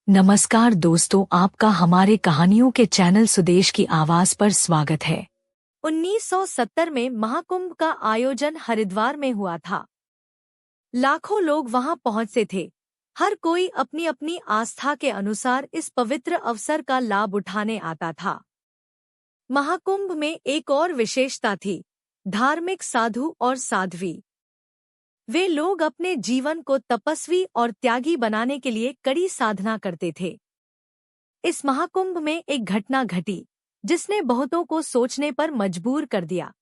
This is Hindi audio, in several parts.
नमस्कार दोस्तों, आपका हमारे कहानियों के चैनल सुदेश की आवाज पर स्वागत है। 1970 में महाकुंभ का आयोजन हरिद्वार में हुआ था। लाखों लोग वहां पहुंचे थे। हर कोई अपनी अपनी आस्था के अनुसार इस पवित्र अवसर का लाभ उठाने आता था। महाकुंभ में एक और विशेषता थी, धार्मिक साधु और साध्वी। वे लोग अपने जीवन को तपस्वी और त्यागी बनाने के लिए कड़ी साधना करते थे। इस महाकुंभ में एक घटना घटी जिसने बहुतों को सोचने पर मजबूर कर दिया।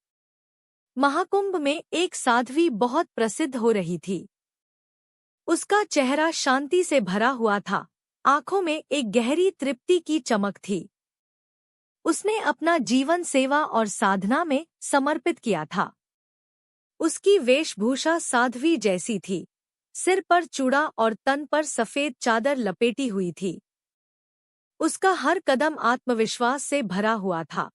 महाकुंभ में एक साध्वी बहुत प्रसिद्ध हो रही थी। उसका चेहरा शांति से भरा हुआ था, आंखों में एक गहरी तृप्ति की चमक थी। उसने अपना जीवन सेवा और साधना में समर्पित किया था। उसकी वेशभूषा साध्वी जैसी थी, सिर पर चूड़ा और तन पर सफेद चादर लपेटी हुई थी। उसका हर कदम आत्मविश्वास से भरा हुआ था।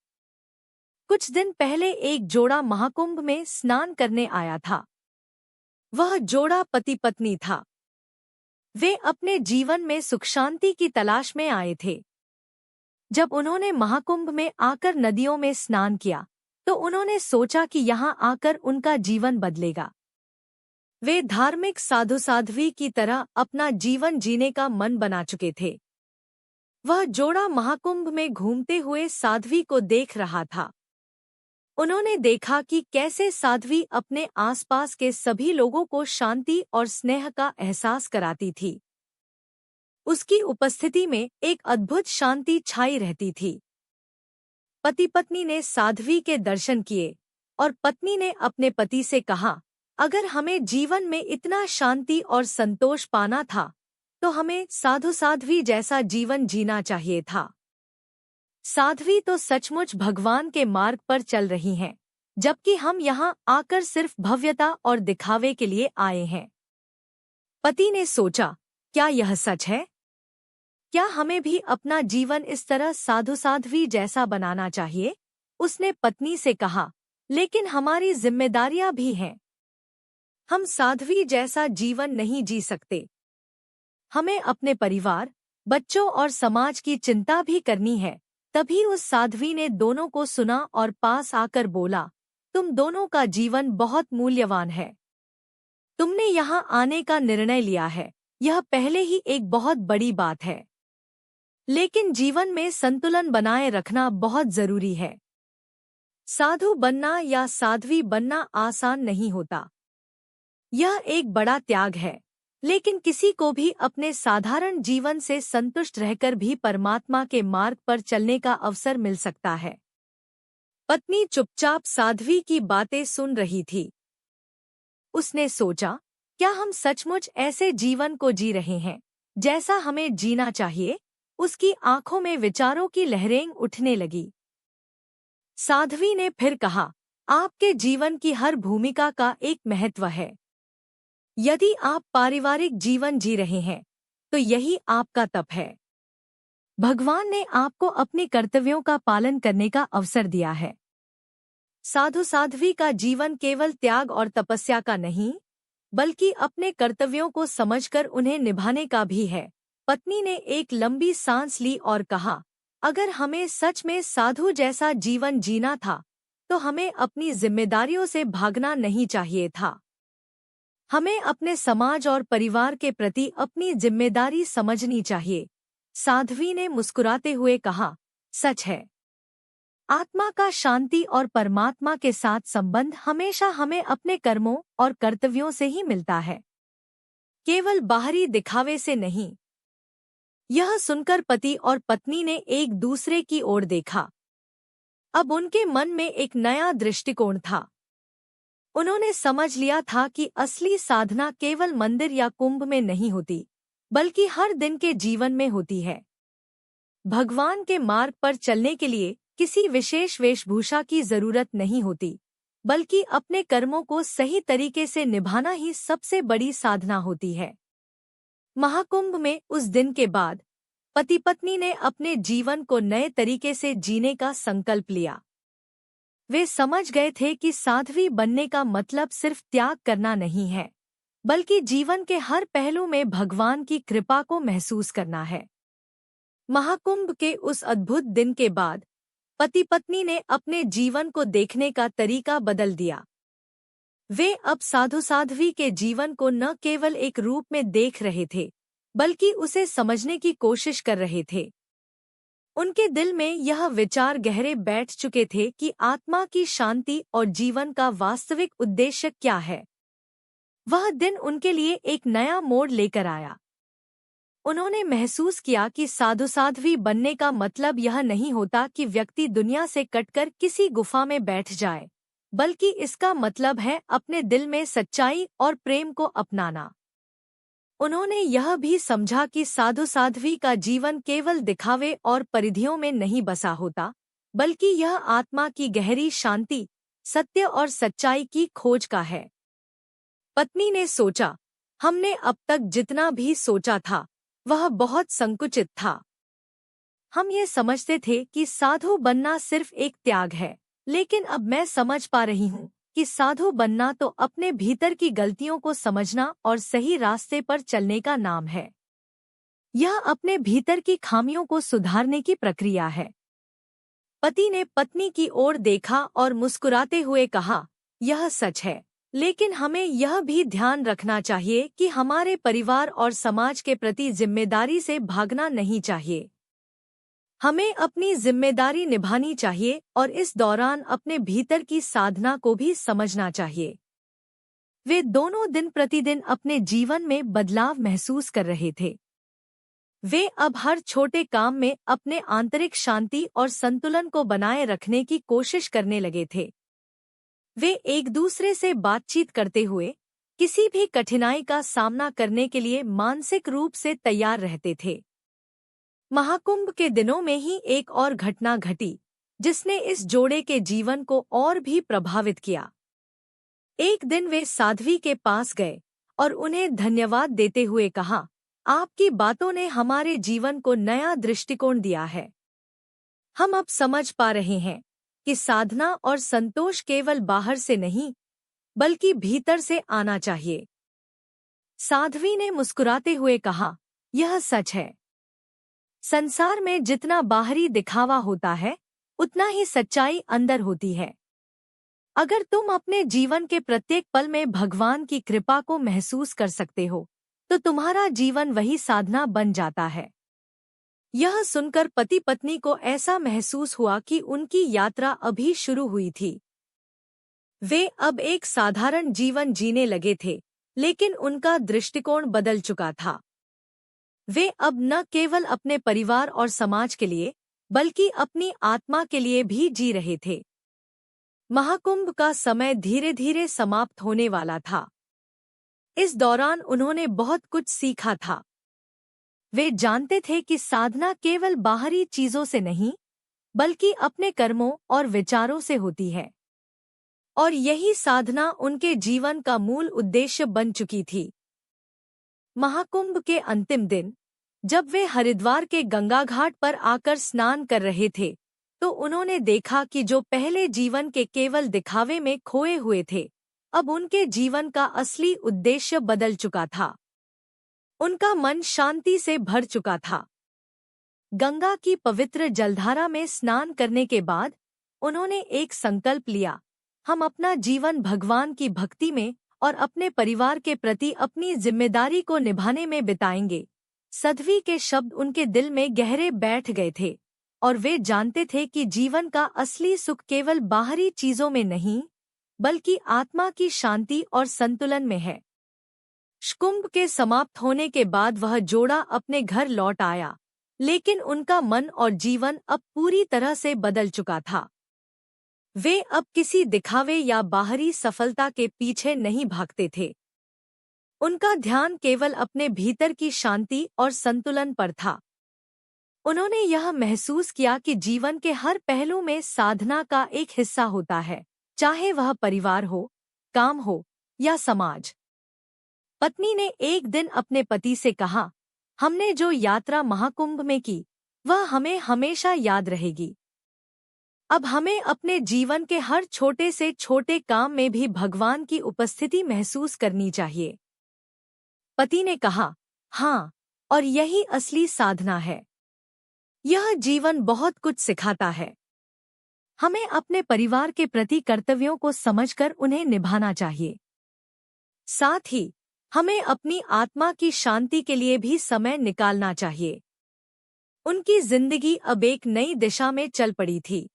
कुछ दिन पहले एक जोड़ा महाकुंभ में स्नान करने आया था। वह जोड़ा पति पत्नी था। वे अपने जीवन में सुख शांति की तलाश में आए थे। जब उन्होंने महाकुंभ में आकर नदियों में स्नान किया तो उन्होंने सोचा कि यहाँ आकर उनका जीवन बदलेगा। वे धार्मिक साधु साध्वी की तरह अपना जीवन जीने का मन बना चुके थे। वह जोड़ा महाकुंभ में घूमते हुए साध्वी को देख रहा था। उन्होंने देखा कि कैसे साध्वी अपने आसपास के सभी लोगों को शांति और स्नेह का एहसास कराती थी। उसकी उपस्थिति में एक अद्भुत शांति छाई रहती थी। पति पत्नी ने साध्वी के दर्शन किए और पत्नी ने अपने पति से कहा, अगर हमें जीवन में इतना शांति और संतोष पाना था तो हमें साधु साध्वी जैसा जीवन जीना चाहिए था। साध्वी तो सचमुच भगवान के मार्ग पर चल रही हैं, जबकि हम यहाँ आकर सिर्फ भव्यता और दिखावे के लिए आए हैं। पति ने सोचा, क्या यह सच है? क्या हमें भी अपना जीवन इस तरह साधु साध्वी जैसा बनाना चाहिए? उसने पत्नी से कहा, लेकिन हमारी जिम्मेदारियां भी हैं। हम साध्वी जैसा जीवन नहीं जी सकते। हमें अपने परिवार, बच्चों और समाज की चिंता भी करनी है। तभी उस साध्वी ने दोनों को सुना और पास आकर बोला, तुम दोनों का जीवन बहुत मूल्यवान है। तुमने यहाँ आने का निर्णय लिया है, यह पहले ही एक बहुत बड़ी बात है। लेकिन जीवन में संतुलन बनाए रखना बहुत जरूरी है। साधु बनना या साध्वी बनना आसान नहीं होता। यह एक बड़ा त्याग है, लेकिन किसी को भी अपने साधारण जीवन से संतुष्ट रहकर भी परमात्मा के मार्ग पर चलने का अवसर मिल सकता है। पत्नी चुपचाप साध्वी की बातें सुन रही थी। उसने सोचा, क्या हम सचमुच ऐसे जीवन को जी रहे हैं जैसा हमें जीना चाहिए? उसकी आंखों में विचारों की लहरें उठने लगी। साध्वी ने फिर कहा, आपके जीवन की हर भूमिका का एक महत्व है। यदि आप पारिवारिक जीवन जी रहे हैं तो यही आपका तप है। भगवान ने आपको अपने कर्तव्यों का पालन करने का अवसर दिया है। साधु साध्वी का जीवन केवल त्याग और तपस्या का नहीं, बल्कि अपने कर्तव्यों को समझकर उन्हें निभाने का भी है। पत्नी ने एक लंबी सांस ली और कहा, अगर हमें सच में साधु जैसा जीवन जीना था तो हमें अपनी जिम्मेदारियों से भागना नहीं चाहिए था। हमें अपने समाज और परिवार के प्रति अपनी जिम्मेदारी समझनी चाहिए। साध्वी ने मुस्कुराते हुए कहा, सच है। आत्मा का शांति और परमात्मा के साथ संबंध हमेशा हमें अपने कर्मों और कर्तव्यों से ही मिलता है, केवल बाहरी दिखावे से नहीं। यह सुनकर पति और पत्नी ने एक दूसरे की ओर देखा। अब उनके मन में एक नया दृष्टिकोण था। उन्होंने समझ लिया था कि असली साधना केवल मंदिर या कुंभ में नहीं होती, बल्कि हर दिन के जीवन में होती है। भगवान के मार्ग पर चलने के लिए किसी विशेष वेशभूषा की जरूरत नहीं होती, बल्कि अपने कर्मों को सही तरीके से निभाना ही सबसे बड़ी साधना होती है। महाकुंभ में उस दिन के बाद पति पत्नी ने अपने जीवन को नए तरीके से जीने का संकल्प लिया। वे समझ गए थे कि साध्वी बनने का मतलब सिर्फ त्याग करना नहीं है, बल्कि जीवन के हर पहलू में भगवान की कृपा को महसूस करना है। महाकुंभ के उस अद्भुत दिन के बाद पति पत्नी ने अपने जीवन को देखने का तरीका बदल दिया। वे अब साधु साध्वी के जीवन को न केवल एक रूप में देख रहे थे, बल्कि उसे समझने की कोशिश कर रहे थे। उनके दिल में यह विचार गहरे बैठ चुके थे कि आत्मा की शांति और जीवन का वास्तविक उद्देश्य क्या है। वह दिन उनके लिए एक नया मोड़ लेकर आया। उन्होंने महसूस किया कि साधु साध्वी बनने का मतलब यह नहीं होता कि व्यक्ति दुनिया से कटकर किसी गुफा में बैठ जाए, बल्कि इसका मतलब है अपने दिल में सच्चाई और प्रेम को अपनाना। उन्होंने यह भी समझा कि साधु साध्वी का जीवन केवल दिखावे और परिधियों में नहीं बसा होता, बल्कि यह आत्मा की गहरी शांति, सत्य और सच्चाई की खोज का है। पत्नी ने सोचा, हमने अब तक जितना भी सोचा था वह बहुत संकुचित था। हम ये समझते थे कि साधु बनना सिर्फ एक त्याग है, लेकिन अब मैं समझ पा रही हूँ कि साधु बनना तो अपने भीतर की गलतियों को समझना और सही रास्ते पर चलने का नाम है। यह अपने भीतर की खामियों को सुधारने की प्रक्रिया है। पति ने पत्नी की ओर देखा और मुस्कुराते हुए कहा, यह सच है, लेकिन हमें यह भी ध्यान रखना चाहिए कि हमारे परिवार और समाज के प्रति जिम्मेदारी से भागना नहीं चाहिए। हमें अपनी जिम्मेदारी निभानी चाहिए और इस दौरान अपने भीतर की साधना को भी समझना चाहिए। वे दोनों दिन प्रतिदिन अपने जीवन में बदलाव महसूस कर रहे थे। वे अब हर छोटे काम में अपने आंतरिक शांति और संतुलन को बनाए रखने की कोशिश करने लगे थे। वे एक दूसरे से बातचीत करते हुए किसी भी कठिनाई का सामना करने के लिए मानसिक रूप से तैयार रहते थे। महाकुंभ के दिनों में ही एक और घटना घटी जिसने इस जोड़े के जीवन को और भी प्रभावित किया। एक दिन वे साध्वी के पास गए और उन्हें धन्यवाद देते हुए कहा, आपकी बातों ने हमारे जीवन को नया दृष्टिकोण दिया है। हम अब समझ पा रहे हैं कि साधना और संतोष केवल बाहर से नहीं, बल्कि भीतर से आना चाहिए। साध्वी ने मुस्कुराते हुए कहा, यह सच है। संसार में जितना बाहरी दिखावा होता है, उतना ही सच्चाई अंदर होती है। अगर तुम अपने जीवन के प्रत्येक पल में भगवान की कृपा को महसूस कर सकते हो, तो तुम्हारा जीवन वही साधना बन जाता है। यह सुनकर पति पत्नी को ऐसा महसूस हुआ कि उनकी यात्रा अभी शुरू हुई थी। वे अब एक साधारण जीवन जीने लगे थे, लेकिन उनका दृष्टिकोण बदल चुका था। वे अब न केवल अपने परिवार और समाज के लिए, बल्कि अपनी आत्मा के लिए भी जी रहे थे। महाकुंभ का समय धीरे धीरे समाप्त होने वाला था। इस दौरान उन्होंने बहुत कुछ सीखा था। वे जानते थे कि साधना केवल बाहरी चीजों से नहीं, बल्कि अपने कर्मों और विचारों से होती है। और यही साधना उनके जीवन का मूल उद्देश्य बन चुकी थी। महाकुंभ के अंतिम दिन, जब वे हरिद्वार के गंगा घाट पर आकर स्नान कर रहे थे, तो उन्होंने देखा कि जो पहले जीवन के केवल दिखावे में खोए हुए थे, अब उनके जीवन का असली उद्देश्य बदल चुका था। उनका मन शांति से भर चुका था। गंगा की पवित्र जलधारा में स्नान करने के बाद उन्होंने एक संकल्प लिया, हम अपना जीवन भगवान की भक्ति में और अपने परिवार के प्रति अपनी जिम्मेदारी को निभाने में बिताएंगे। साध्वी के शब्द उनके दिल में गहरे बैठ गए थे और वे जानते थे कि जीवन का असली सुख केवल बाहरी चीजों में नहीं, बल्कि आत्मा की शांति और संतुलन में है। कुंभ के समाप्त होने के बाद वह जोड़ा अपने घर लौट आया, लेकिन उनका मन और जीवन अब पूरी तरह से बदल चुका था। वे अब किसी दिखावे या बाहरी सफलता के पीछे नहीं भागते थे। उनका ध्यान केवल अपने भीतर की शांति और संतुलन पर था। उन्होंने यह महसूस किया कि जीवन के हर पहलू में साधना का एक हिस्सा होता है, चाहे वह परिवार हो, काम हो या समाज। पत्नी ने एक दिन अपने पति से कहा, हमने जो यात्रा महाकुंभ में की, वह हमें हमेशा याद रहेगी। अब हमें अपने जीवन के हर छोटे से छोटे काम में भी भगवान की उपस्थिति महसूस करनी चाहिए। पति ने कहा, हाँ, और यही असली साधना है। यह जीवन बहुत कुछ सिखाता है। हमें अपने परिवार के प्रति कर्तव्यों को समझकर उन्हें निभाना चाहिए। साथ ही हमें अपनी आत्मा की शांति के लिए भी समय निकालना चाहिए। उनकी जिंदगी अब एक नई दिशा में चल पड़ी थी।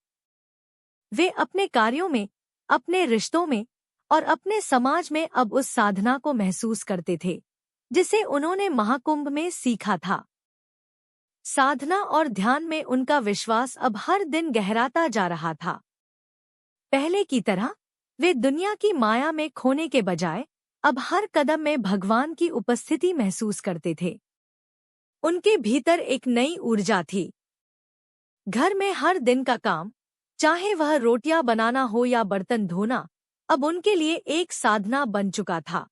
वे अपने कार्यों में, अपने रिश्तों में और अपने समाज में अब उस साधना को महसूस करते थे जिसे उन्होंने महाकुंभ में सीखा था। साधना और ध्यान में उनका विश्वास अब हर दिन गहराता जा रहा था। पहले की तरह वे दुनिया की माया में खोने के बजाय अब हर कदम में भगवान की उपस्थिति महसूस करते थे। उनके भीतर एक नई ऊर्जा थी। घर में हर दिन का काम, चाहे वह रोटियां बनाना हो या बर्तन धोना, अब उनके लिए एक साधना बन चुका था।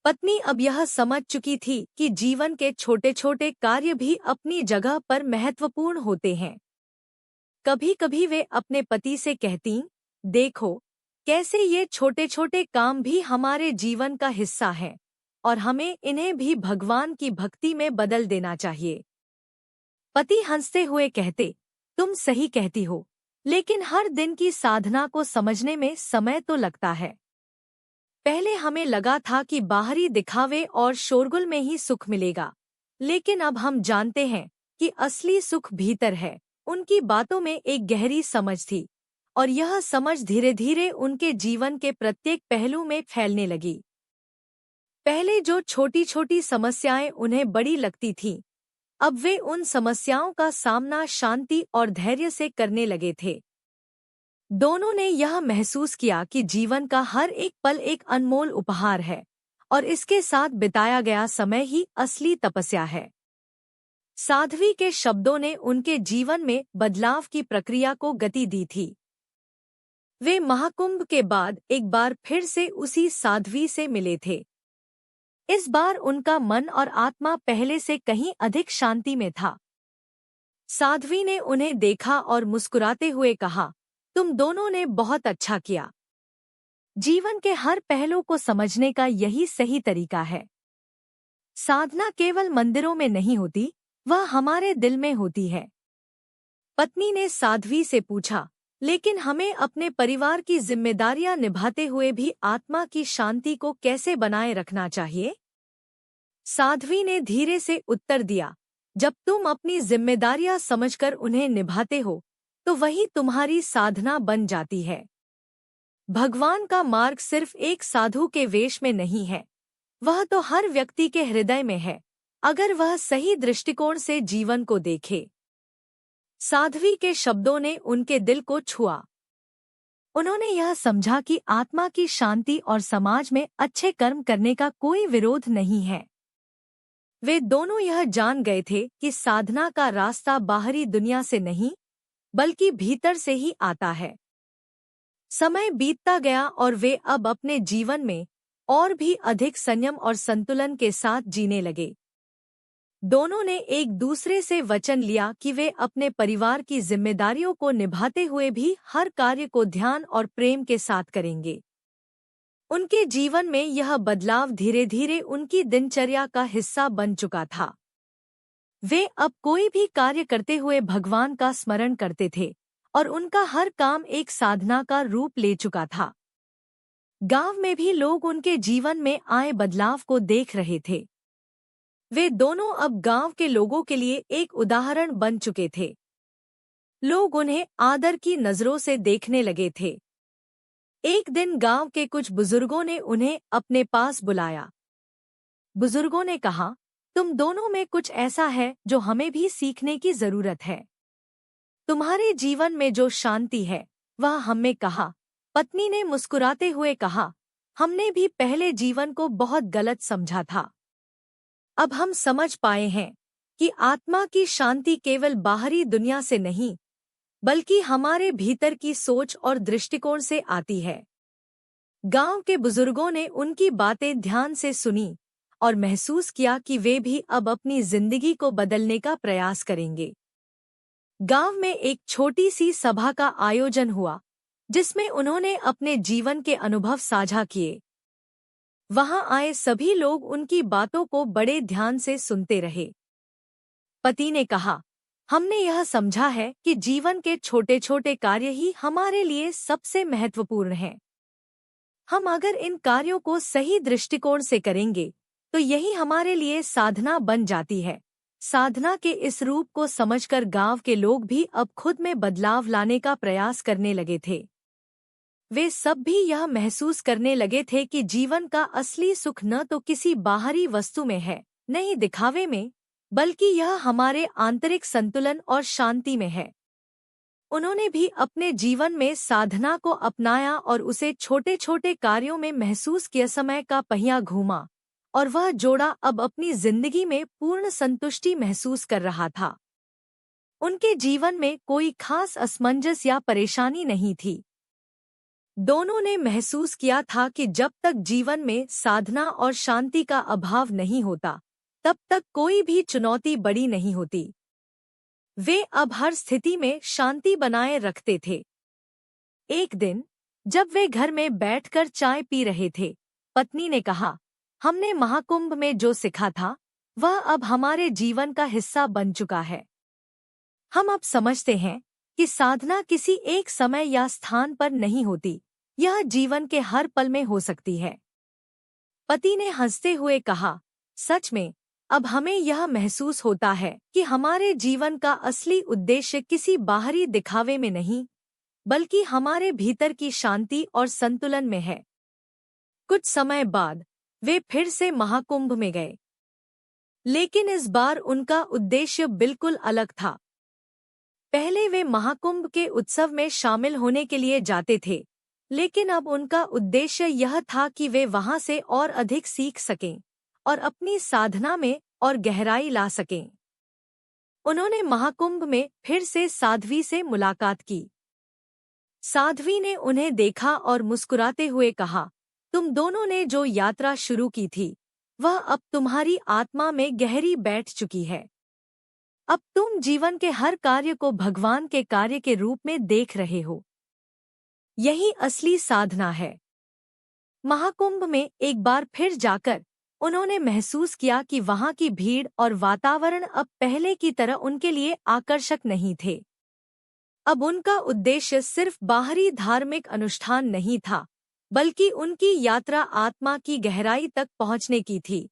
पत्नी अब यह समझ चुकी थी कि जीवन के छोटे छोटे कार्य भी अपनी जगह पर महत्वपूर्ण होते हैं। कभी कभी वे अपने पति से कहतीं, देखो कैसे ये छोटे छोटे काम भी हमारे जीवन का हिस्सा हैं और हमें इन्हें भी भगवान की भक्ति में बदल देना चाहिए। पति हंसते हुए कहते, तुम सही कहती हो, लेकिन हर दिन की साधना को समझने में समय तो लगता है। पहले हमें लगा था कि बाहरी दिखावे और शोरगुल में ही सुख मिलेगा, लेकिन अब हम जानते हैं कि असली सुख भीतर है। उनकी बातों में एक गहरी समझ थी और यह समझ धीरे धीरे उनके जीवन के प्रत्येक पहलू में फैलने लगी। पहले जो छोटी छोटी समस्याएं उन्हें बड़ी लगती थीं, अब वे उन समस्याओं का सामना शांति और धैर्य से करने लगे थे। दोनों ने यह महसूस किया कि जीवन का हर एक पल एक अनमोल उपहार है और इसके साथ बिताया गया समय ही असली तपस्या है। साध्वी के शब्दों ने उनके जीवन में बदलाव की प्रक्रिया को गति दी थी। वे महाकुंभ के बाद एक बार फिर से उसी साध्वी से मिले थे। इस बार उनका मन और आत्मा पहले से कहीं अधिक शांति में था। साध्वी ने उन्हें देखा और मुस्कुराते हुए कहा, तुम दोनों ने बहुत अच्छा किया। जीवन के हर पहलू को समझने का यही सही तरीका है। साधना केवल मंदिरों में नहीं होती, वह हमारे दिल में होती है। पत्नी ने साध्वी से पूछा, लेकिन हमें अपने परिवार की जिम्मेदारियां निभाते हुए भी आत्मा की शांति को कैसे बनाए रखना चाहिए? साध्वी ने धीरे से उत्तर दिया, जब तुम अपनी जिम्मेदारियां समझकर उन्हें निभाते हो तो वही तुम्हारी साधना बन जाती है। भगवान का मार्ग सिर्फ एक साधु के वेश में नहीं है, वह तो हर व्यक्ति के हृदय में है, अगर वह सही दृष्टिकोण से जीवन को देखे। साध्वी के शब्दों ने उनके दिल को छुआ। उन्होंने यह समझा कि आत्मा की शांति और समाज में अच्छे कर्म करने का कोई विरोध नहीं है। वे दोनों यह जान गए थे कि साधना का रास्ता बाहरी दुनिया से नहीं, बल्कि भीतर से ही आता है। समय बीतता गया और वे अब अपने जीवन में और भी अधिक संयम और संतुलन के साथ जीने लगे। दोनों ने एक दूसरे से वचन लिया कि वे अपने परिवार की जिम्मेदारियों को निभाते हुए भी हर कार्य को ध्यान और प्रेम के साथ करेंगे। उनके जीवन में यह बदलाव धीरे धीरे उनकी दिनचर्या का हिस्सा बन चुका था। वे अब कोई भी कार्य करते हुए भगवान का स्मरण करते थे और उनका हर काम एक साधना का रूप ले चुका था। गांव में भी लोग उनके जीवन में आए बदलाव को देख रहे थे। वे दोनों अब गांव के लोगों के लिए एक उदाहरण बन चुके थे। लोग उन्हें आदर की नजरों से देखने लगे थे। एक दिन गांव के कुछ बुजुर्गों ने उन्हें अपने पास बुलाया। बुजुर्गों ने कहा, तुम दोनों में कुछ ऐसा है जो हमें भी सीखने की जरूरत है। तुम्हारे जीवन में जो शांति है वह हमें कहा। पत्नी ने मुस्कुराते हुए कहा, हमने भी पहले जीवन को बहुत गलत समझा था। अब हम समझ पाए हैं कि आत्मा की शांति केवल बाहरी दुनिया से नहीं, बल्कि हमारे भीतर की सोच और दृष्टिकोण से आती है। गांव के बुजुर्गों ने उनकी बातें ध्यान से सुनी और महसूस किया कि वे भी अब अपनी जिंदगी को बदलने का प्रयास करेंगे। गांव में एक छोटी सी सभा का आयोजन हुआ, जिसमें उन्होंने अपने जीवन के अनुभव साझा किए। वहां आए सभी लोग उनकी बातों को बड़े ध्यान से सुनते रहे। पति ने कहा, हमने यह समझा है कि जीवन के छोटे छोटे कार्य ही हमारे लिए सबसे महत्वपूर्ण हैं। हम अगर इन कार्यों को सही दृष्टिकोण से करेंगे तो यही हमारे लिए साधना बन जाती है। साधना के इस रूप को समझकर गांव के लोग भी अब खुद में बदलाव लाने का प्रयास करने लगे थे। वे सब भी यह महसूस करने लगे थे कि जीवन का असली सुख न तो किसी बाहरी वस्तु में है, न ही दिखावे में, बल्कि यह हमारे आंतरिक संतुलन और शांति में है। उन्होंने भी अपने जीवन में साधना को अपनाया और उसे छोटे छोटे कार्यों में महसूस किया। समय का पहिया घूमा और वह जोड़ा अब अपनी जिंदगी में पूर्ण संतुष्टि महसूस कर रहा था। उनके जीवन में कोई खास असमंजस या परेशानी नहीं थी। दोनों ने महसूस किया था कि जब तक जीवन में साधना और शांति का अभाव नहीं होता, तब तक कोई भी चुनौती बड़ी नहीं होती। वे अब हर स्थिति में शांति बनाए रखते थे। एक दिन जब वे घर में बैठकर चाय पी रहे थे, पत्नी ने कहा, हमने महाकुंभ में जो सीखा था वह अब हमारे जीवन का हिस्सा बन चुका है। हम अब समझते हैं कि साधना किसी एक समय या स्थान पर नहीं होती, यह जीवन के हर पल में हो सकती है। पति ने हंसते हुए कहा, सच में अब हमें यह महसूस होता है कि हमारे जीवन का असली उद्देश्य किसी बाहरी दिखावे में नहीं, बल्कि हमारे भीतर की शांति और संतुलन में है। कुछ समय बाद वे फिर से महाकुंभ में गए, लेकिन इस बार उनका उद्देश्य बिल्कुल अलग था। पहले वे महाकुंभ के उत्सव में शामिल होने के लिए जाते थे, लेकिन अब उनका उद्देश्य यह था कि वे वहां से और अधिक सीख सकें और अपनी साधना में और गहराई ला सकें। उन्होंने महाकुंभ में फिर से साध्वी से मुलाकात की। साध्वी ने उन्हें देखा और मुस्कुराते हुए कहा, तुम दोनों ने जो यात्रा शुरू की थी वह अब तुम्हारी आत्मा में गहरी बैठ चुकी है। अब तुम जीवन के हर कार्य को भगवान के कार्य के रूप में देख रहे हो। यही असली साधना है। महाकुंभ में एक बार फिर जाकर उन्होंने महसूस किया कि वहां की भीड़ और वातावरण अब पहले की तरह उनके लिए आकर्षक नहीं थे। अब उनका उद्देश्य सिर्फ बाहरी धार्मिक अनुष्ठान नहीं था, बल्कि उनकी यात्रा आत्मा की गहराई तक पहुंचने की थी।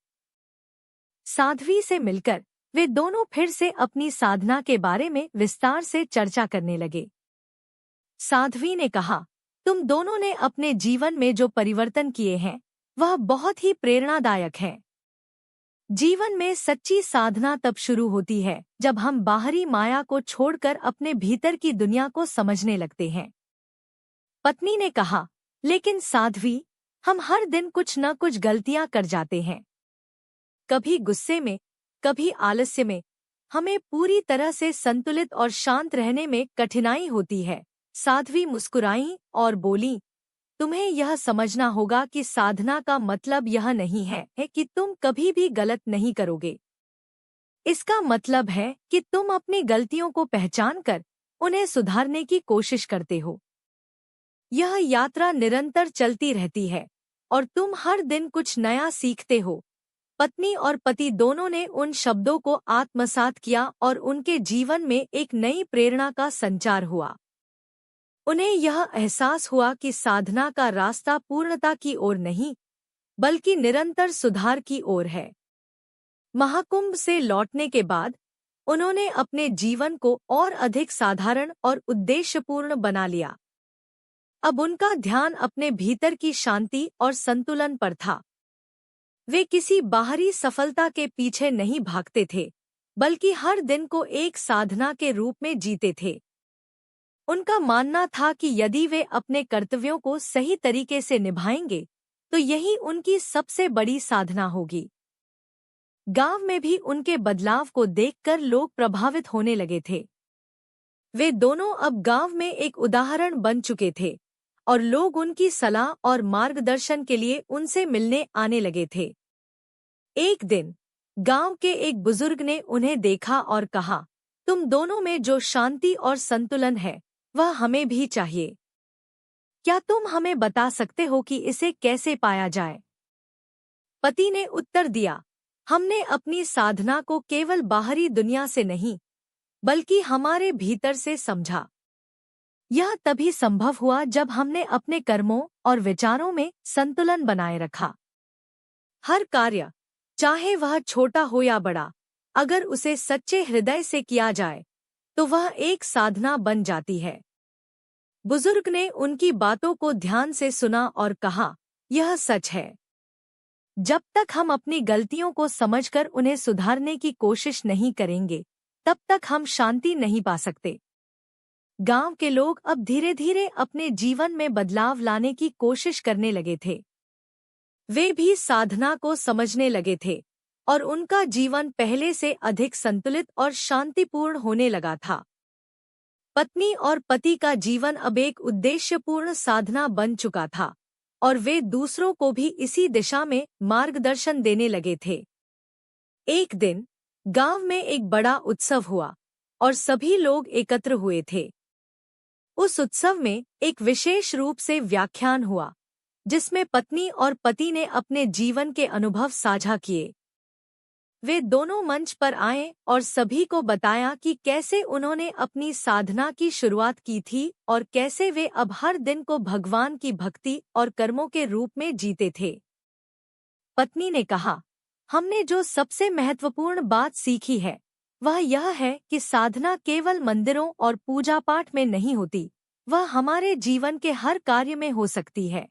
साध्वी से मिलकर वे दोनों फिर से अपनी साधना के बारे में विस्तार से चर्चा करने लगे। साध्वी ने कहा, तुम दोनों ने अपने जीवन में जो परिवर्तन किए हैं वह बहुत ही प्रेरणादायक है। जीवन में सच्ची साधना तब शुरू होती है जब हम बाहरी माया को छोड़कर अपने भीतर की दुनिया को समझने लगते हैं। पत्नी ने कहा, लेकिन साध्वी, हम हर दिन कुछ न कुछ गलतियां कर जाते हैं। कभी गुस्से में, कभी आलस्य में। हमें पूरी तरह से संतुलित और शांत रहने में कठिनाई होती है। साध्वी मुस्कुराईं और बोलीं, तुम्हें यह समझना होगा कि साधना का मतलब यह नहीं है कि तुम कभी भी गलत नहीं करोगे। इसका मतलब है कि तुम अपनी गलतियों को पहचानकर उन्हें सुधारने की कोशिश करते हो। यह यात्रा निरंतर चलती रहती है और तुम हर दिन कुछ नया सीखते हो। पत्नी और पति दोनों ने उन शब्दों को आत्मसात किया और उनके जीवन में एक नई प्रेरणा का संचार हुआ। उन्हें यह एहसास हुआ कि साधना का रास्ता पूर्णता की ओर नहीं, बल्कि निरंतर सुधार की ओर है। महाकुंभ से लौटने के बाद उन्होंने अपने जीवन को और अधिक साधारण और उद्देश्यपूर्ण बना लिया। अब उनका ध्यान अपने भीतर की शांति और संतुलन पर था। वे किसी बाहरी सफलता के पीछे नहीं भागते थे, बल्कि हर दिन को एक साधना के रूप में जीते थे। उनका मानना था कि यदि वे अपने कर्तव्यों को सही तरीके से निभाएंगे तो यही उनकी सबसे बड़ी साधना होगी। गांव में भी उनके बदलाव को देखकर लोग प्रभावित होने लगे थे। वे दोनों अब गांव में एक उदाहरण बन चुके थे और लोग उनकी सलाह और मार्गदर्शन के लिए उनसे मिलने आने लगे थे। एक दिन गांव के एक बुजुर्ग ने उन्हें देखा और कहा, तुम दोनों में जो शांति और संतुलन है वह हमें भी चाहिए। क्या तुम हमें बता सकते हो कि इसे कैसे पाया जाए? पति ने उत्तर दिया, हमने अपनी साधना को केवल बाहरी दुनिया से नहीं, बल्कि हमारे भीतर से समझा। यह तभी संभव हुआ जब हमने अपने कर्मों और विचारों में संतुलन बनाए रखा। हर कार्य, चाहे वह छोटा हो या बड़ा, अगर उसे सच्चे हृदय से किया जाए तो वह एक साधना बन जाती है। बुजुर्ग ने उनकी बातों को ध्यान से सुना और कहा, यह सच है। जब तक हम अपनी गलतियों को समझकर उन्हें सुधारने की कोशिश नहीं करेंगे, तब तक हम शांति नहीं पा सकते। गांव के लोग अब धीरे धीरे अपने जीवन में बदलाव लाने की कोशिश करने लगे थे। वे भी साधना को समझने लगे थे और उनका जीवन पहले से अधिक संतुलित और शांतिपूर्ण होने लगा था। पत्नी और पति का जीवन अब एक उद्देश्यपूर्ण साधना बन चुका था और वे दूसरों को भी इसी दिशा में मार्गदर्शन देने लगे थे। एक दिन गांव में एक बड़ा उत्सव हुआ और सभी लोग एकत्र हुए थे। उस उत्सव में एक विशेष रूप से व्याख्यान हुआ, जिसमें पत्नी और पति ने अपने जीवन के अनुभव साझा किए। वे दोनों मंच पर आए और सभी को बताया कि कैसे उन्होंने अपनी साधना की शुरुआत की थी और कैसे वे अब हर दिन को भगवान की भक्ति और कर्मों के रूप में जीते थे। पत्नी ने कहा, हमने जो सबसे महत्वपूर्ण बात सीखी है वह यह है कि साधना केवल मंदिरों और पूजा पाठ में नहीं होती, वह हमारे जीवन के हर कार्य में हो सकती है।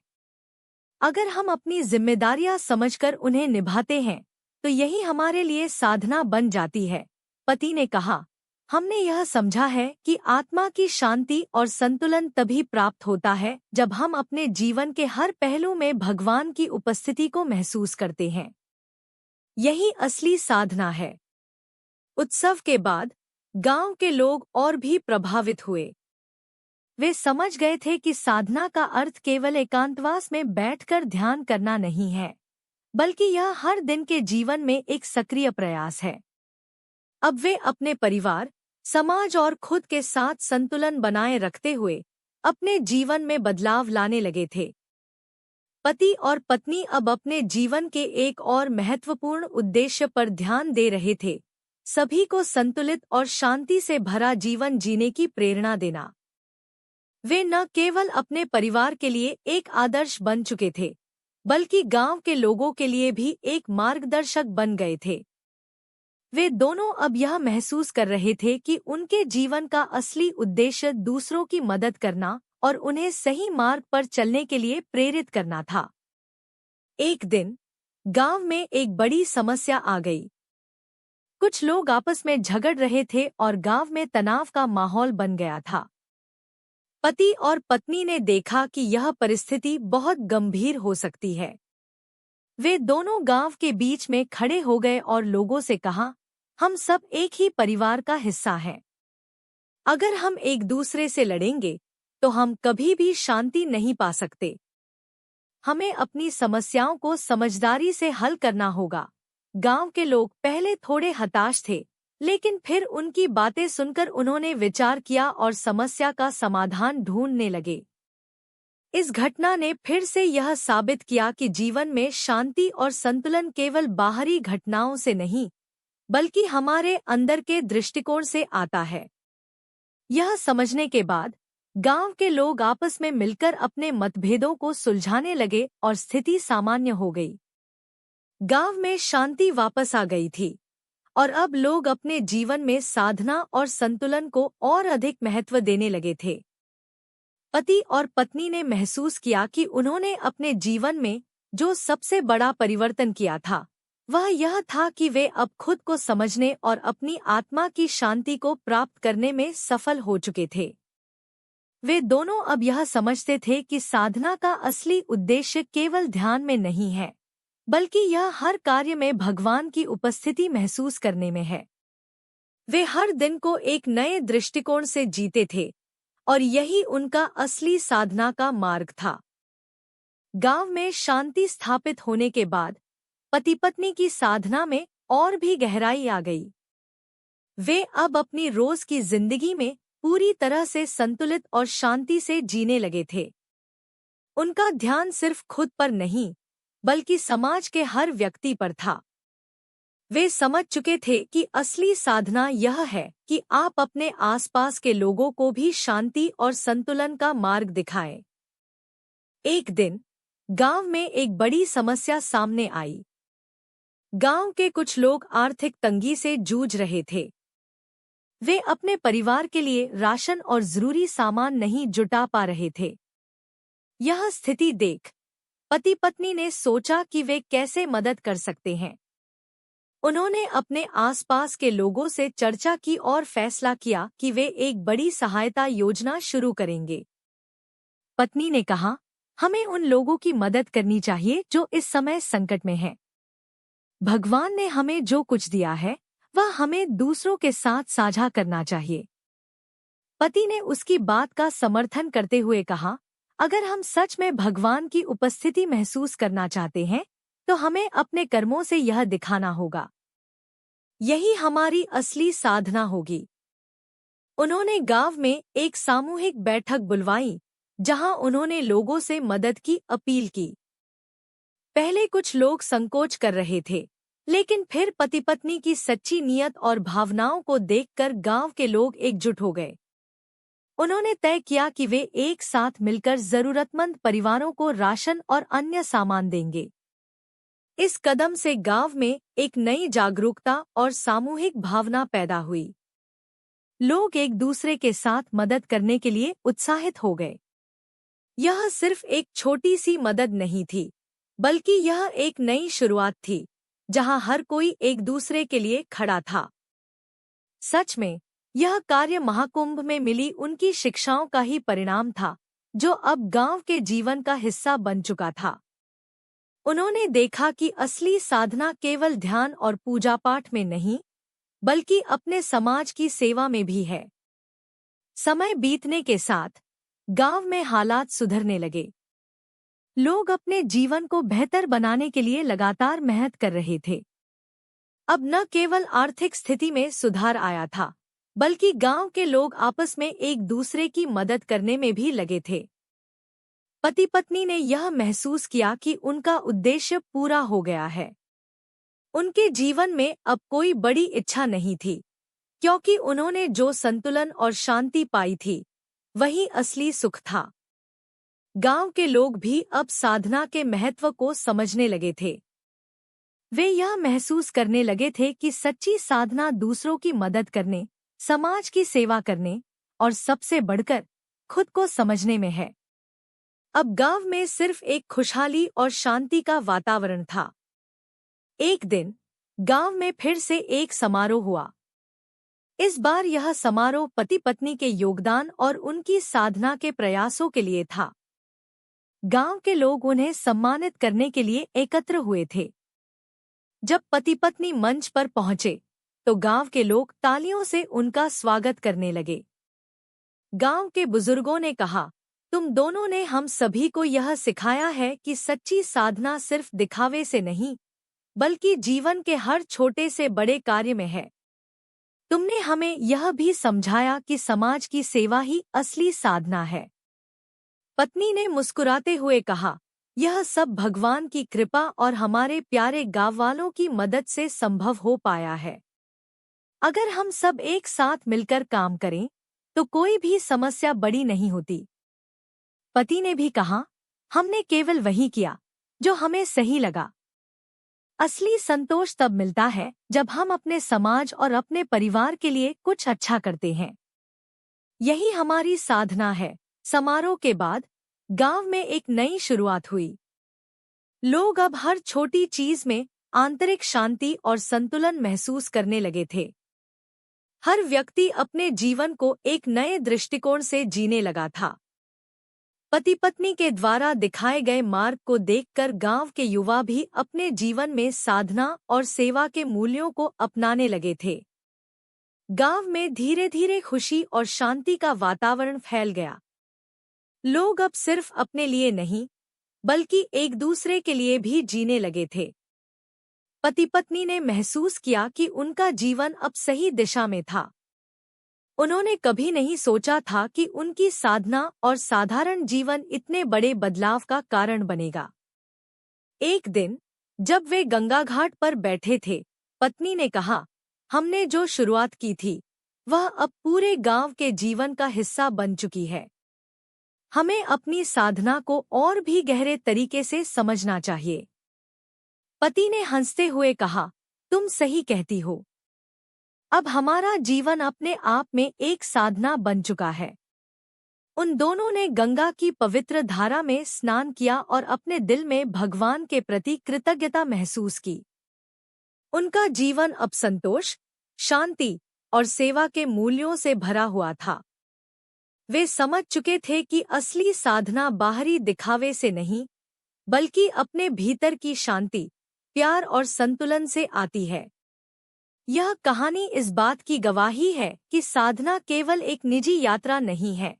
अगर हम अपनी जिम्मेदारियां समझकर उन्हें निभाते हैं तो यही हमारे लिए साधना बन जाती है। पति ने कहा, हमने यह समझा है कि आत्मा की शांति और संतुलन तभी प्राप्त होता है जब हम अपने जीवन के हर पहलू में भगवान की उपस्थिति को महसूस करते हैं। यही असली साधना है। उत्सव के बाद गांव के लोग और भी प्रभावित हुए। वे समझ गए थे कि साधना का अर्थ केवल एकांतवास में बैठकर ध्यान करना नहीं है, बल्कि यह हर दिन के जीवन में एक सक्रिय प्रयास है। अब वे अपने परिवार, समाज और खुद के साथ संतुलन बनाए रखते हुए अपने जीवन में बदलाव लाने लगे थे। पति और पत्नी अब अपने जीवन के एक और महत्वपूर्ण उद्देश्य पर ध्यान दे रहे थे, सभी को संतुलित और शांति से भरा जीवन जीने की प्रेरणा देना। वे न केवल अपने परिवार के लिए एक आदर्श बन चुके थे, बल्कि गांव के लोगों के लिए भी एक मार्गदर्शक बन गए थे। वे दोनों अब यह महसूस कर रहे थे कि उनके जीवन का असली उद्देश्य दूसरों की मदद करना और उन्हें सही मार्ग पर चलने के लिए प्रेरित करना था। एक दिन गांव में एक बड़ी समस्या आ गई। कुछ लोग आपस में झगड़ रहे थे और गांव में तनाव का माहौल बन गया था। पति और पत्नी ने देखा कि यह परिस्थिति बहुत गंभीर हो सकती है। वे दोनों गांव के बीच में खड़े हो गए और लोगों से कहा, हम सब एक ही परिवार का हिस्सा हैं। अगर हम एक दूसरे से लड़ेंगे तो हम कभी भी शांति नहीं पा सकते। हमें अपनी समस्याओं को समझदारी से हल करना होगा। गांव के लोग पहले थोड़े हताश थे, लेकिन फिर उनकी बातें सुनकर उन्होंने विचार किया और समस्या का समाधान ढूंढने लगे। इस घटना ने फिर से यह साबित किया कि जीवन में शांति और संतुलन केवल बाहरी घटनाओं से नहीं, बल्कि हमारे अंदर के दृष्टिकोण से आता है। यह समझने के बाद गांव के लोग आपस में मिलकर अपने मतभेदों को सुलझाने लगे और स्थिति सामान्य हो गई। गांव में शांति वापस आ गई थी और अब लोग अपने जीवन में साधना और संतुलन को और अधिक महत्व देने लगे थे। पति और पत्नी ने महसूस किया कि उन्होंने अपने जीवन में जो सबसे बड़ा परिवर्तन किया था वह यह था कि वे अब खुद को समझने और अपनी आत्मा की शांति को प्राप्त करने में सफल हो चुके थे। वे दोनों अब यह समझते थे कि साधना का असली उद्देश्य केवल ध्यान में नहीं है, बल्कि यह हर कार्य में भगवान की उपस्थिति महसूस करने में है। वे हर दिन को एक नए दृष्टिकोण से जीते थे और यही उनका असली साधना का मार्ग था। गांव में शांति स्थापित होने के बाद पति पत्नी की साधना में और भी गहराई आ गई। वे अब अपनी रोज की जिंदगी में पूरी तरह से संतुलित और शांति से जीने लगे थे। उनका ध्यान सिर्फ खुद पर नहीं, बल्कि समाज के हर व्यक्ति पर था। वे समझ चुके थे कि असली साधना यह है कि आप अपने आसपास के लोगों को भी शांति और संतुलन का मार्ग दिखाएं। एक दिन गांव में एक बड़ी समस्या सामने आई। गांव के कुछ लोग आर्थिक तंगी से जूझ रहे थे। वे अपने परिवार के लिए राशन और जरूरी सामान नहीं जुटा पा रहे थे। यह स्थिति देख पति पत्नी ने सोचा कि वे कैसे मदद कर सकते हैं। उन्होंने अपने आसपास के लोगों से चर्चा की और फैसला किया कि वे एक बड़ी सहायता योजना शुरू करेंगे। पत्नी ने कहा, हमें उन लोगों की मदद करनी चाहिए जो इस समय संकट में हैं। भगवान ने हमें जो कुछ दिया है वह हमें दूसरों के साथ साझा करना चाहिए। पति ने उसकी बात का समर्थन करते हुए कहा, अगर हम सच में भगवान की उपस्थिति महसूस करना चाहते हैं तो हमें अपने कर्मों से यह दिखाना होगा। यही हमारी असली साधना होगी। उन्होंने गांव में एक सामूहिक बैठक बुलवाई जहां उन्होंने लोगों से मदद की अपील की। पहले कुछ लोग संकोच कर रहे थे, लेकिन फिर पति पत्नी की सच्ची नीयत और भावनाओं को देखकर गांव के लोग एकजुट हो गए। उन्होंने तय किया कि वे एक साथ मिलकर जरूरतमंद परिवारों को राशन और अन्य सामान देंगे। इस कदम से गांव में एक नई जागरूकता और सामूहिक भावना पैदा हुई। लोग एक दूसरे के साथ मदद करने के लिए उत्साहित हो गए। यह सिर्फ एक छोटी सी मदद नहीं थी, बल्कि यह एक नई शुरुआत थी जहां हर कोई एक दूसरे के लिए खड़ा था। सच में यह कार्य महाकुंभ में मिली उनकी शिक्षाओं का ही परिणाम था, जो अब गांव के जीवन का हिस्सा बन चुका था। उन्होंने देखा कि असली साधना केवल ध्यान और पूजा पाठ में नहीं, बल्कि अपने समाज की सेवा में भी है। समय बीतने के साथ गांव में हालात सुधरने लगे। लोग अपने जीवन को बेहतर बनाने के लिए लगातार मेहनत कर रहे थे। अब न केवल आर्थिक स्थिति में सुधार आया था, बल्कि गांव के लोग आपस में एक दूसरे की मदद करने में भी लगे थे। पति पत्नी ने यह महसूस किया कि उनका उद्देश्य पूरा हो गया है। उनके जीवन में अब कोई बड़ी इच्छा नहीं थी, क्योंकि उन्होंने जो संतुलन और शांति पाई थी वही असली सुख था। गांव के लोग भी अब साधना के महत्व को समझने लगे थे। वे यह महसूस करने लगे थे कि सच्ची साधना दूसरों की मदद करने, समाज की सेवा करने और सबसे बढ़कर खुद को समझने में है। अब गांव में सिर्फ एक खुशहाली और शांति का वातावरण था। एक दिन गांव में फिर से एक समारोह हुआ। इस बार यह समारोह पति पत्नी के योगदान और उनकी साधना के प्रयासों के लिए था। गांव के लोग उन्हें सम्मानित करने के लिए एकत्र हुए थे। जब पति पत्नी मंच पर पहुंचे तो गांव के लोग तालियों से उनका स्वागत करने लगे। गांव के बुजुर्गों ने कहा, तुम दोनों ने हम सभी को यह सिखाया है कि सच्ची साधना सिर्फ दिखावे से नहीं, बल्कि जीवन के हर छोटे से बड़े कार्य में है। तुमने हमें यह भी समझाया कि समाज की सेवा ही असली साधना है। पत्नी ने मुस्कुराते हुए कहा, यह सब भगवान की कृपा और हमारे प्यारे गाँव वालों की मदद से संभव हो पाया है। अगर हम सब एक साथ मिलकर काम करें तो कोई भी समस्या बड़ी नहीं होती। पति ने भी कहा, हमने केवल वही किया जो हमें सही लगा। असली संतोष तब मिलता है जब हम अपने समाज और अपने परिवार के लिए कुछ अच्छा करते हैं। यही हमारी साधना है। समारोह के बाद गांव में एक नई शुरुआत हुई। लोग अब हर छोटी चीज में आंतरिक शांति और संतुलन महसूस करने लगे थे। हर व्यक्ति अपने जीवन को एक नए दृष्टिकोण से जीने लगा था। पति पत्नी के द्वारा दिखाए गए मार्ग को देखकर गांव के युवा भी अपने जीवन में साधना और सेवा के मूल्यों को अपनाने लगे थे। गांव में धीरे धीरे खुशी और शांति का वातावरण फैल गया। लोग अब सिर्फ अपने लिए नहीं, बल्कि एक दूसरे के लिए भी जीने लगे थे। पति पत्नी ने महसूस किया कि उनका जीवन अब सही दिशा में था। उन्होंने कभी नहीं सोचा था कि उनकी साधना और साधारण जीवन इतने बड़े बदलाव का कारण बनेगा। एक दिन जब वे गंगा घाट पर बैठे थे, पत्नी ने कहा, हमने जो शुरुआत की थी वह अब पूरे गांव के जीवन का हिस्सा बन चुकी है। हमें अपनी साधना को और भी गहरे तरीके से समझना चाहिए। पति ने हंसते हुए कहा, तुम सही कहती हो। अब हमारा जीवन अपने आप में एक साधना बन चुका है। उन दोनों ने गंगा की पवित्र धारा में स्नान किया और अपने दिल में भगवान के प्रति कृतज्ञता महसूस की। उनका जीवन अब संतोष, शांति और सेवा के मूल्यों से भरा हुआ था। वे समझ चुके थे कि असली साधना बाहरी दिखावे से नहीं, बल्कि अपने भीतर की शांति, प्यार और संतुलन से आती है। यह कहानी इस बात की गवाही है कि साधना केवल एक निजी यात्रा नहीं है,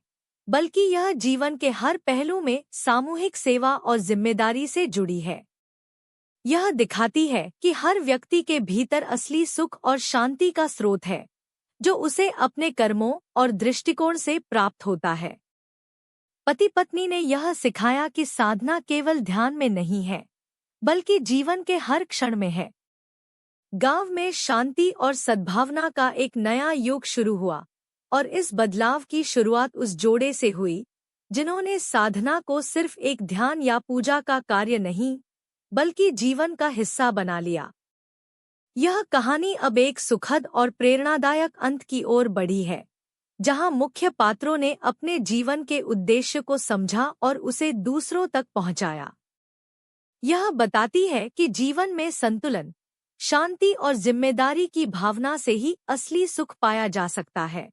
बल्कि यह जीवन के हर पहलू में सामूहिक सेवा और जिम्मेदारी से जुड़ी है। यह दिखाती है कि हर व्यक्ति के भीतर असली सुख और शांति का स्रोत है, जो उसे अपने कर्मों और दृष्टिकोण से प्राप्त होता है। पति पत्नी ने यह सिखाया कि साधना केवल ध्यान में नहीं है, बल्कि जीवन के हर क्षण में है। गांव में शांति और सद्भावना का एक नया युग शुरू हुआ, और इस बदलाव की शुरुआत उस जोड़े से हुई जिन्होंने साधना को सिर्फ एक ध्यान या पूजा का कार्य नहीं, बल्कि जीवन का हिस्सा बना लिया। यह कहानी अब एक सुखद और प्रेरणादायक अंत की ओर बढ़ी है, जहां मुख्य पात्रों ने अपने जीवन के उद्देश्य को समझा और उसे दूसरों तक पहुंचाया। यह बताती है कि जीवन में संतुलन, शांति और जिम्मेदारी की भावना से ही असली सुख पाया जा सकता है।